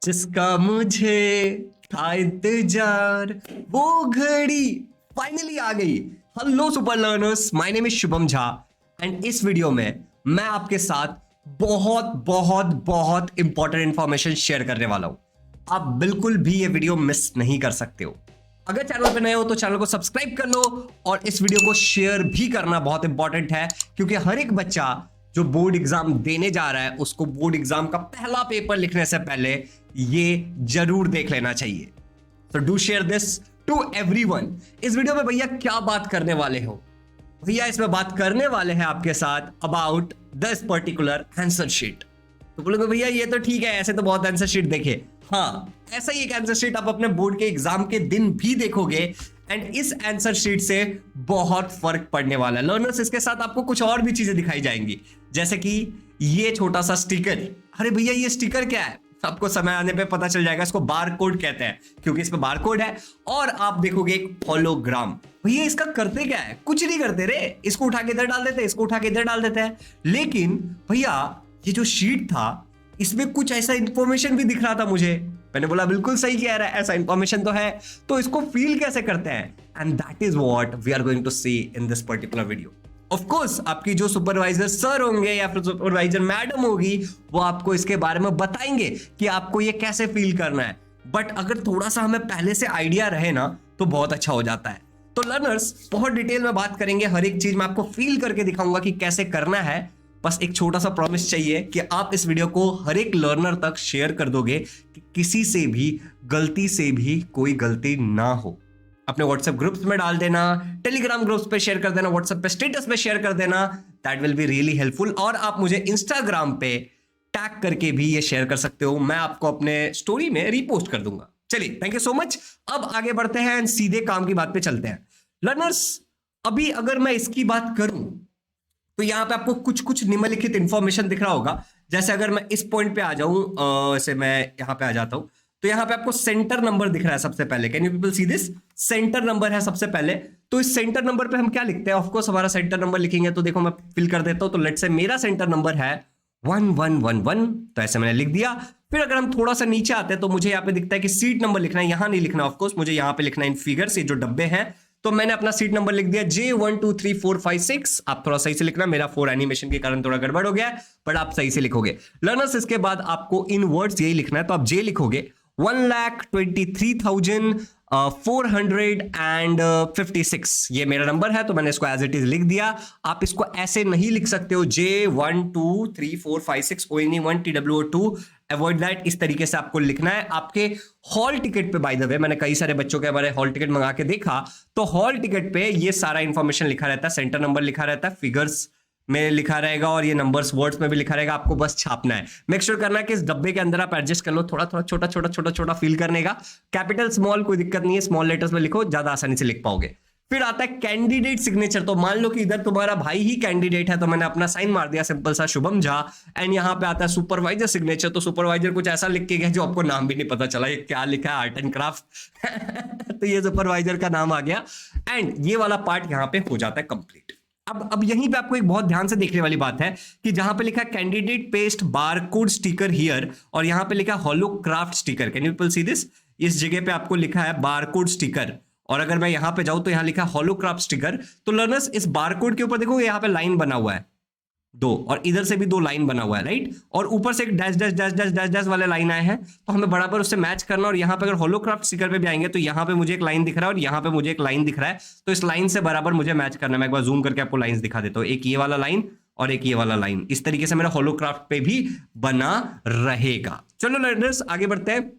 जिसका मुझे था इंतजार, वो घड़ी फाइनली आ गई। Hello super learners, my name is Shubham Jha and इस वीडियो में मैं आपके साथ बहुत बहुत बहुत इंपॉर्टेंट इंफॉर्मेशन शेयर करने वाला हूं। आप बिल्कुल भी ये वीडियो मिस नहीं कर सकते हो। अगर चैनल पे नए हो तो चैनल को सब्सक्राइब कर लो और इस वीडियो को शेयर भी करना बहुत इंपॉर्टेंट है, क्योंकि हर एक बच्चा जो बोर्ड एग्जाम देने जा रहा है उसको बोर्ड एग्जाम का पहला पेपर लिखने से पहले ये जरूर देख लेना चाहिए। So do share this to everyone। इस वीडियो में भैया क्या बात करने वाले हो? भैया इसमें बात करने वाले हैं आपके साथ about this particular answer sheet. तो बोलोगे भैया ये तो ठीक है, ऐसे तो बहुत आंसर शीट देखे। हाँ, ऐसा ही एक आंसर शीट आप अपने बोर्ड के एग्जाम के दिन भी देखोगे एंड इस आंसर शीट से बहुत फर्क पड़ने वाला है। लर्नर्स, इसके साथ आपको कुछ और भी चीजें दिखाई जाएंगी, जैसे कि ये छोटा सा स्टिकर। अरे भैया ये स्टिकर क्या है? आपको समय आने पे पता चल जाएगा। इसको बार कोड कहते हैं क्योंकि इस पे बार कोड है। और आप देखोगे एक होलोग्राम। भैया इसका करते क्या है? कुछ नहीं करते रे, इसको उठा के इधर डाल देते हैं, इसको उठा के इधर डाल देते हैं। लेकिन भैया ये जो शीट था इसमें कुछ ऐसा इंफॉर्मेशन भी दिख रहा था मुझे। मैंने बोला बिल्कुल सही कह रहा है, ऐसा इंफॉर्मेशन तो है, तो इसको फील कैसे करते हैं? And that is what we are going to see in this particular video. Of course आपकी जो सुपरवाइजर सर होंगे या फिर सुपरवाइजर मैडम होगी वो आपको इसके बारे में बताएंगे कि आपको ये कैसे फील करना है। बट अगर थोड़ा सा हमें पहले से आइडिया रहे ना तो बहुत अच्छा हो जाता है। तो लर्नर्स, बहुत डिटेल में बात करेंगे, हर एक चीज मैं आपको फील करके दिखाऊंगा कि कैसे करना है। बस एक छोटा सा प्रॉमिस चाहिए कि आप इस वीडियो को हर एक लर्नर तक शेयर कर दोगे कि किसी से भी गलती से भी कोई गलती ना हो। अपने व्हाट्सएप ग्रुप्स में डाल देना, टेलीग्राम ग्रुप्स पे शेयर कर देना, व्हाट्सएप पे स्टेटस पे शेयर कर देना। That will be really helpful. और आप मुझे इंस्टाग्राम पे टैग करके भी ये शेयर कर सकते हो, मैं आपको अपने स्टोरी में रीपोस्ट कर दूंगा। चलिए, थैंक यू सो मच। अब आगे बढ़ते हैं एंड सीधे काम की बात पे चलते हैं। लर्नर्स, अभी अगर मैं इसकी बात करूं तो यहां पे आपको कुछ कुछ निम्नलिखित इंफॉर्मेशन दिख रहा होगा। जैसे अगर मैं इस पॉइंट पे आ जाऊं, ऐसे मैं यहां पे आ जाता हूं, तो यहां पे आपको सेंटर नंबर दिख रहा है सबसे पहले। Can you people see this? Centre number है सबसे पहले। तो इस सेंटर नंबर पे हम क्या लिखते हैं? ऑफ कोर्स हमारा सेंटर नंबर लिखेंगे, तो देखो मैं फिल कर देता हूं। तो लेट्स से मेरा सेंटर नंबर है 1111, तो ऐसे मैंने लिख दिया। फिर अगर हम थोड़ा सा नीचे आते हैं तो मुझे यहाँ पे दिखता है कि सीट नंबर लिखना है। यहां नहीं लिखना, ऑफ कोर्स मुझे यहाँ पे लिखना है इन फिगर्स, ये जो डब्बे हैं। तो मैंने अपना सीट नंबर लिख दिया J123456। आप थोड़ा सही से लिखना, मेरा 4 एनिमेशन के कारण थोड़ा गड़बड़ हो गया है, बट आप सही से लिखोगे। लर्नर्स, इसके बाद आपको इन वर्ड्स यही लिखना है, तो आप J लिखोगे 1,23,456। ये मेरा नंबर है तो मैंने इसको एज इट इज लिख दिया। आप इसको ऐसे नहीं लिख सकते हो J123456 ONE1 TWO2, avoid that. इस तरीके से आपको लिखना है। आपके हॉल टिकट पे, बाय द वे, मैंने कई सारे बच्चों के बारे हॉल टिकट मंगा के देखा, तो हॉल टिकट पे ये सारा इंफॉर्मेशन लिखा रहता है, सेंटर नंबर लिखा रहता है, फिगर्स में लिखा रहेगा और ये नंबर्स वर्ड्स में भी लिखा रहेगा। आपको बस छापना है। मेक श्योर करना है कि इस डब्बे के अंदर आप एडजस्ट कर लो, थोड़ा थोड़ा छोटा छोटा छोटा छोटा फील करने का। कैपिटल स्मॉल कोई दिक्कत नहीं है, स्मॉल लेटर्स में लिखो, ज्यादा आसानी से लिख पाओगे। फिर आता है कैंडिडेट सिग्नेचर। तो मान लो कि इधर तुम्हारा भाई ही कैंडिडेट है, तो मैंने अपना साइन मार दिया सिंपल सा शुभम झा। एंड यहाँ पे आता है सुपरवाइजर सिग्नेचर। तो सुपरवाइजर कुछ ऐसा लिख के गया जो आपको नाम भी नहीं पता चला, ये क्या लिखा है, आर्ट एंड क्राफ्ट। तो ये सुपरवाइजर का नाम आ गया एंड ये वाला पार्ट यहाँ पे हो जाता है कंप्लीट। अब यहीं पे आपको एक बहुत ध्यान से देखने वाली बात है कि जहां पे लिखा है candidate paste barcode sticker here और यहां पे लिखा है holograph sticker. Can you people see this? इस जगह पे आपको लिखा है बारकोड स्टिकर और अगर मैं यहां पे जाऊं तो यहां लिखा है होलोक्राफ्ट स्टिकर। तो लर्नर्स, इस बारकोड के ऊपर देखो यहां पे लाइन बना हुआ है 2 और इधर से भी 2 लाइन बना हुआ है, राइट? और ऊपर से एक dash dash dash dash dash dash वाले लाइन आए हैं, तो हमें बराबर उससे मैच करना। और यहाँ पे अगर होलोक्राफ्ट स्टिकर पे भी आएंगे तो यहाँ पे मुझे एक लाइन दिख रहा है और यहाँ पे मुझे एक लाइन दिख रहा है, तो इस लाइन से बराबर मुझे मैच करना है। मैं एक बार जूम करके आपको लाइंस दिखा देता हूँ, एक ये वाला लाइन और एक ये वाला लाइन। इस तरीके से मेरा होलोक्राफ्ट पे भी बना रहेगा। चलो लर्नर्स, आगे बढ़ते हैं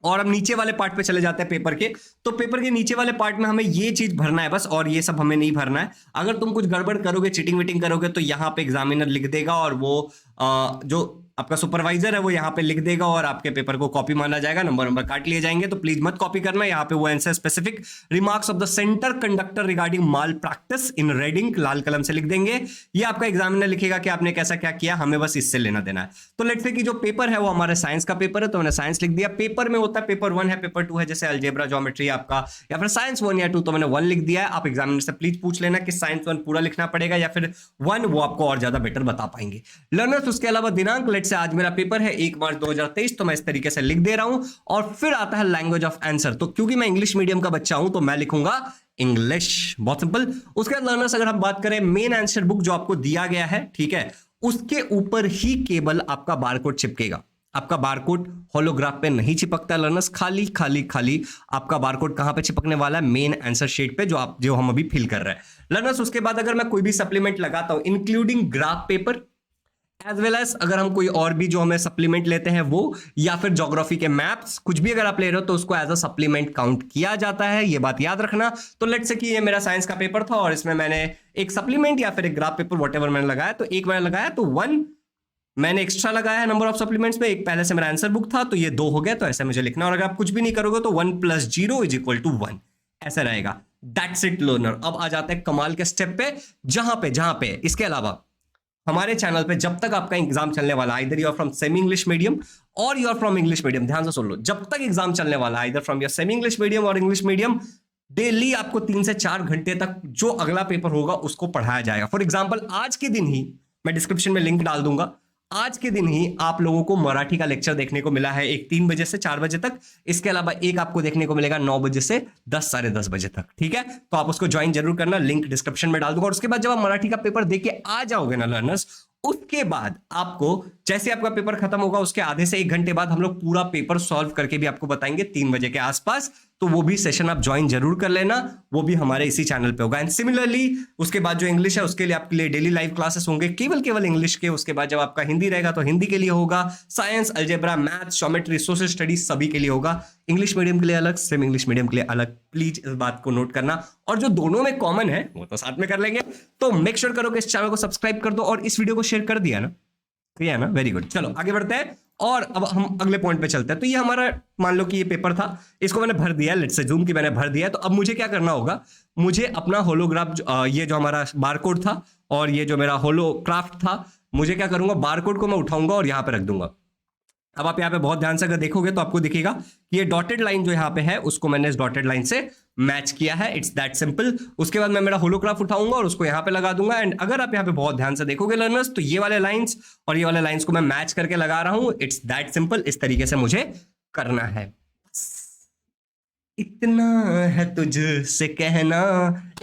और अब नीचे वाले पार्ट पे चले जाते हैं पेपर के। तो पेपर के नीचे वाले पार्ट में हमें ये चीज भरना है बस, और ये सब हमें नहीं भरना है। अगर तुम कुछ गड़बड़ करोगे, चीटिंग वीटिंग करोगे, तो यहाँ पे एग्जामिनर लिख देगा और वो जो आपका सुपरवाइजर है वो यहाँ पे लिख देगा और आपके पेपर को कॉपी माना जाएगा, नंबर काट लिए जाएंगे। तो प्लीज मत कॉपी करना। यहाँ पे वो answer specific remarks of the centre conductor regarding malpractice in red ink लाल कलम से लिख देंगे। ये आपका एग्जामिनर लिखेगा कि आपने कैसा क्या किया, हमें बस इससे लेना देना है। तो लेट्स से कि जो पेपर है वो हमारे साइंस का पेपर है, तो मैंने साइंस लिख दिया। पेपर में होता है पेपर 1 है, पेपर 2 है, जैसे अलजेब्रा ज्योमेट्री आपका, या फिर साइंस 1 या 2, तो मैंने 1 लिख दिया है। आप एग्जामिनर से प्लीज पूछ लेना कि साइंस 1 पूरा लिखना पड़ेगा या फिर 1, वो आपको और ज्यादा बेटर बता पाएंगे। लर्नर्स, उसके अलावा दिनांक लेट्स से आज मेरा पेपर है 1 मार्च 2023, तो मैं इस तरीके से लिख दे रहा हूं। और फिर आता है लैंग्वेज ऑफ आंसर। तो क्योंकि मैं इंग्लिश मीडियम का बच्चा हूं तो मैं लिखूंगा इंग्लिश। बहुत सिंपल। उसके बाद लर्नर्स, अगर हम बात करें मेन आंसर बुक जो आपको दिया गया है, ठीक है, उसके ऊपर ही केवल आपका बारकोड चिपकेगा। आपका बारकोड होलोग्राफ पे नहीं चिपकता लर्नर्स। खाली खाली खाली आपका बारकोड कहां पे चिपकने वाला है? मेन आंसर शीट पे, जो हम अभी फिल कर रहे हैं लर्नर्स। उसके बाद अगर मैं कोई भी सप्लीमेंट लगाता हूं, including graph paper as well as अगर हम कोई और भी जो हमें सप्लीमेंट लेते हैं वो, या फिर ज्योग्राफी के मैप्स, कुछ भी अगर आप ले रहे हो तो उसको एज अ सप्लीमेंट काउंट किया जाता है। ये बात याद रखना। तो लेट्स से कि ये मेरा साइंस का पेपर था और इसमें मैंने एक सप्लीमेंट या फिर एक ग्राफ पेपर व्हाटएवर मैंने लगाया, तो एक मैंने लगाया तो 1 मैंने एक्स्ट्रा लगाया है नंबर ऑफ सप्लीमेंट्स में। एक पहले से मेरा आंसर बुक था तो ये 2 हो गया, तो ऐसे मुझे लिखना। और अगर आप कुछ भी नहीं करोगे तो 1 + 0 = 1 ऐसा रहेगा। That's it learner. अब आ जाते हैं कमाल के स्टेप पे, जहां पे इसके अलावा हमारे चैनल पे जब तक आपका एग्जाम चलने वाला, either you are from semi English medium और you are from English medium, ध्यान से सुन लो, जब तक एग्जाम चलने वाला either from your semi English medium और इंग्लिश मीडियम, डेली आपको 3 से 4 घंटे तक जो अगला पेपर होगा उसको पढ़ाया जाएगा। फॉर एग्जाम्पल आज के दिन ही मैं डिस्क्रिप्शन में लिंक डाल दूंगा, आज के दिन ही आप लोगों को मराठी का लेक्चर देखने को मिला है, एक 3 बजे से 4 बजे तक। इसके अलावा एक आपको देखने को मिलेगा 9 बजे से 10 साढ़े 10 बजे तक, ठीक है। तो आप उसको ज्वाइन जरूर करना, लिंक डिस्क्रिप्शन में डाल दूंगा। और उसके बाद जब आप मराठी का पेपर दे के आ जाओगे ना लर्नर्स, उसके बाद आपको जैसे आपका पेपर खत्म होगा उसके आधे से 1 घंटे बाद हम लोग पूरा पेपर सॉल्व करके भी आपको बताएंगे 3 बजे के आसपास। तो वो भी सेशन आप ज्वाइन जरूर कर लेना, वो भी हमारे इसी चैनल पे होगा। एंड सिमिलरली उसके बाद जो इंग्लिश है उसके लिए आपके लिए डेली लाइव क्लासेस होंगे, केवल इंग्लिश के। उसके बाद जब आपका हिंदी रहेगा तो हिंदी के लिए होगा, science, algebra, maths, geometry, social studies सभी के लिए होगा। इंग्लिश मीडियम के लिए अलग, सेमी इंग्लिश मीडियम के लिए अलग। प्लीज इस बात को नोट करना। और जो दोनों में कॉमन है वो तो साथ में कर लेंगे। तो मेक श्योर करो कि इस चैनल को सब्सक्राइब कर दो और इस वीडियो को शेयर कर दिया ना, किया ना, वेरी गुड। चलो आगे बढ़ते हैं और अब हम अगले पॉइंट पे चलते हैं। तो ये हमारा, मान लो कि ये पेपर था, इसको मैंने भर दिया, लेट्स से जूम की मैंने भर दिया। तो अब मुझे क्या करना होगा? मुझे अपना होलोग्राफ, ये जो हमारा बारकोड था और ये जो मेरा होलोक्राफ्ट था, मुझे क्या करूंगा? बारकोड को मैं उठाऊंगा और यहां पे रख दूंगा। अब आप यहाँ पे बहुत ध्यान से अगर देखोगे तो आपको दिखेगा कि ये डॉटेड लाइन जो यहाँ पे है उसको मैंने इस डॉटेड लाइन से मैच किया है। It's that simple. उसके बाद मैं मेरा होलोग्राफ उठाऊंगा और उसको यहाँ पे लगा दूंगा। एंड अगर आप यहाँ पे बहुत ध्यान से देखोगे लर्नर्स, तो ये वाले लाइंस और ये वाले लाइंस को मैं मैच करके लगा रहा हूं। It's that simple. इस तरीके से मुझे करना है। इतना है तुझसे कहना,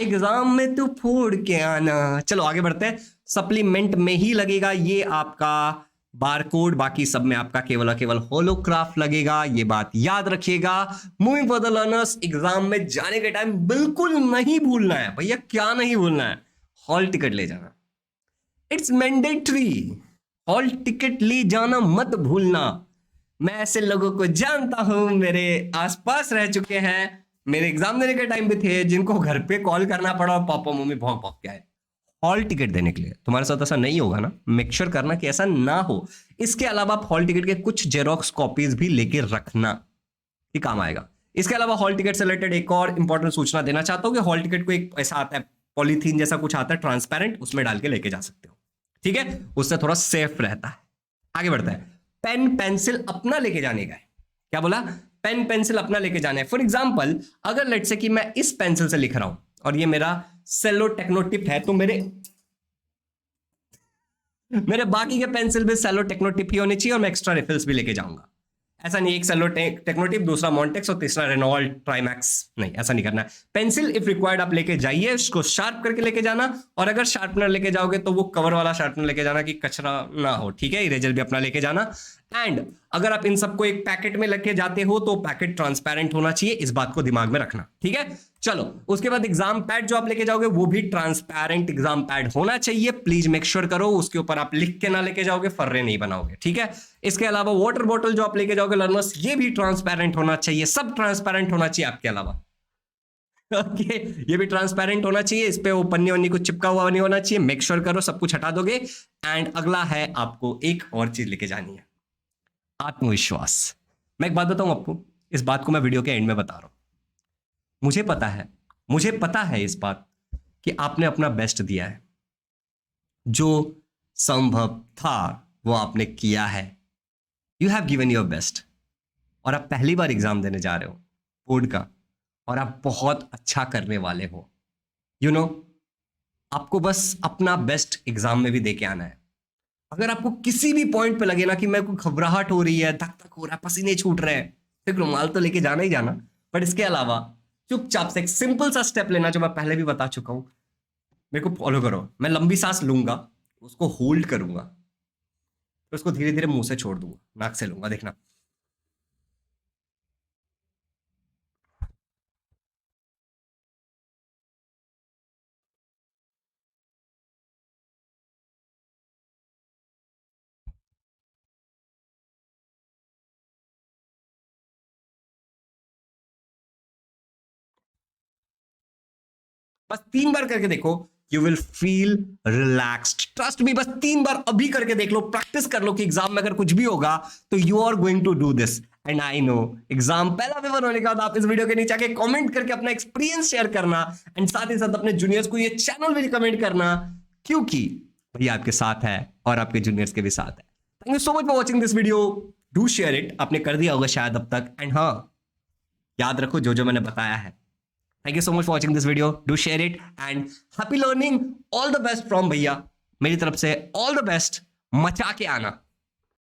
एग्जाम में तू फोड़ के आना। चलो आगे बढ़ते हैं। सप्लीमेंट में ही लगेगा ये आपका बारकोड, बाकी सब में आपका केवल और केवल होलोग्राफ लगेगा। ये बात याद रखिएगा। Moving for the learners, exam में जाने के टाइम बिल्कुल नहीं भूलना है भैया। क्या नहीं भूलना है? हॉल टिकट ले जाना। It's mandatory. हॉल टिकट ले जाना मत भूलना। मैं ऐसे लोगों को जानता हूं, मेरे आसपास रह चुके हैं, मेरे एग्जाम देने के टाइम भी थे, जिनको घर पे कॉल करना पड़ा और पापा मम्मी भौंक भौंक के आए हॉल टिकट देने के लिए। तुम्हारे साथ ऐसा नहीं होगा ना? मेक श्योर करना कि ऐसा ना हो। इसके अलावा आप हॉल टिकट के कुछ जेरोक्स कॉपीज भी लेके रखना, ये काम आएगा। इसके अलावा हॉल टिकट से रिलेटेड एक और इंपॉर्टेंट सूचना देना चाहता हूं कि हॉल टिकट को एक ऐसा आता है, पॉलीथीन जैसा कुछ आता है ट्रांसपेरेंट, उसमें डाल के लेके जा सकते हो, ठीक है। उससे थोड़ा सेफ रहता है। आगे बढ़ता है। पेन पेंसिल अपना लेके जाने का है। क्या बोला? पेन पेंसिल अपना लेके जाना है। फॉर एग्जाम्पल अगर लेट्स से कि मैं इस पेंसिल से लिख रहा हूं और ये मेरा सेलो टेक्नो टिप है, तो मेरे बाकी के पेंसिल भी सेलो टेक्नो टिप ही होने चाहिए और मैं एक्स्ट्रा रिफिल्स भी लेके जाऊंगा। ऐसा नहीं एक सेलो टेक्नो टिप, दूसरा मॉन्टेक्स और तीसरा रेनॉल्ट ट्राइमैक्स, नहीं ऐसा नहीं करना है। पेंसिल इफ रिक्वायर्ड आप लेके जाइए, उसको शार्प करके लेके जाना। और अगर शार्पनर लेके जाओगे तो वो कवर वाला शार्पनर लेके जाना कि कचरा ना हो, ठीक है। इरेजर भी अपना लेके जाना। एंड अगर आप इन सबको एक पैकेट में लेके जाते हो तो पैकेट ट्रांसपेरेंट होना चाहिए, इस बात को दिमाग में रखना, ठीक है। चलो उसके बाद एग्जाम पैड जो आप लेके जाओगे वो भी ट्रांसपेरेंट एग्जाम पैड होना चाहिए। प्लीज मेक श्योर करो उसके ऊपर आप लिख के ना लेके जाओगे, फर्रे नहीं बनाओगे, ठीक है। इसके अलावा वाटर बॉटल जो आप लेके जाओगे लर्नर्स, ये भी ट्रांसपेरेंट होना चाहिए। सब ट्रांसपेरेंट होना चाहिए आपके अलावा, ओके ये भी ट्रांसपेरेंट होना चाहिए। इस पे वो पन्नी वन्नी कुछ चिपका हुआ नहीं होना चाहिए। मेक श्योर करो सब कुछ हटा दोगे। एंड अगला है आपको एक और चीज लेके जानी है, आत्मविश्वास। मैं एक बात बताऊं आपको, इस बात को मैं वीडियो के एंड में बता रहा हूं। मुझे पता है इस बात कि आपने अपना बेस्ट दिया है, जो संभव था वो आपने किया है। You have given your best. और आप पहली बार एग्जाम देने जा रहे हो बोर्ड का, और आप बहुत अच्छा करने वाले हो। यू नो, आपको बस अपना बेस्ट एग्जाम में भी दे के आना है। अगर आपको किसी भी पॉइंट पे लगे ना कि मैं कोई घबराहट हो रही है, धक धक हो रहा है, पसीने छूट रहे हैं, तो एक रुमाल तो लेके जाना ही जाना। बट इसके अलावा चुपचाप से एक सिंपल सा स्टेप लेना, जो मैं पहले भी बता चुका हूं। मेरे को फॉलो करो। मैं लंबी सांस लूंगा, उसको होल्ड करूंगा, फिर उसको धीरे धीरे मुंह से छोड़ दूंगा, नाक से लूंगा, देखना। बस 3 बार करके देखो, you will feel relaxed. Trust me, बस 3 बार अभी करके देख लो, प्रैक्टिस कर लो कि एग्जाम में अगर कुछ भी होगा तो you are going to do this. And I know exam पहला पेपर होने के बाद आप इस वीडियो के नीचे आके कमेंट करके अपना एक्सपीरियंस शेयर करना, एंड साथ ही साथ अपने जूनियर्स को ये चैनल भी रिकमेंड करना, क्योंकि भैया आपके साथ है और आपके जूनियर्स के भी साथ है। Thank you so much for watching this video. Do share it, आपने कर दिया होगा शायद अब तक। एंड हाँ, याद रखो जो जो मैंने बताया है। Thank you so much for watching this video. Do share it and happy learning. All the best from भैया। मेरी तरफ से all the best। मचा के आना।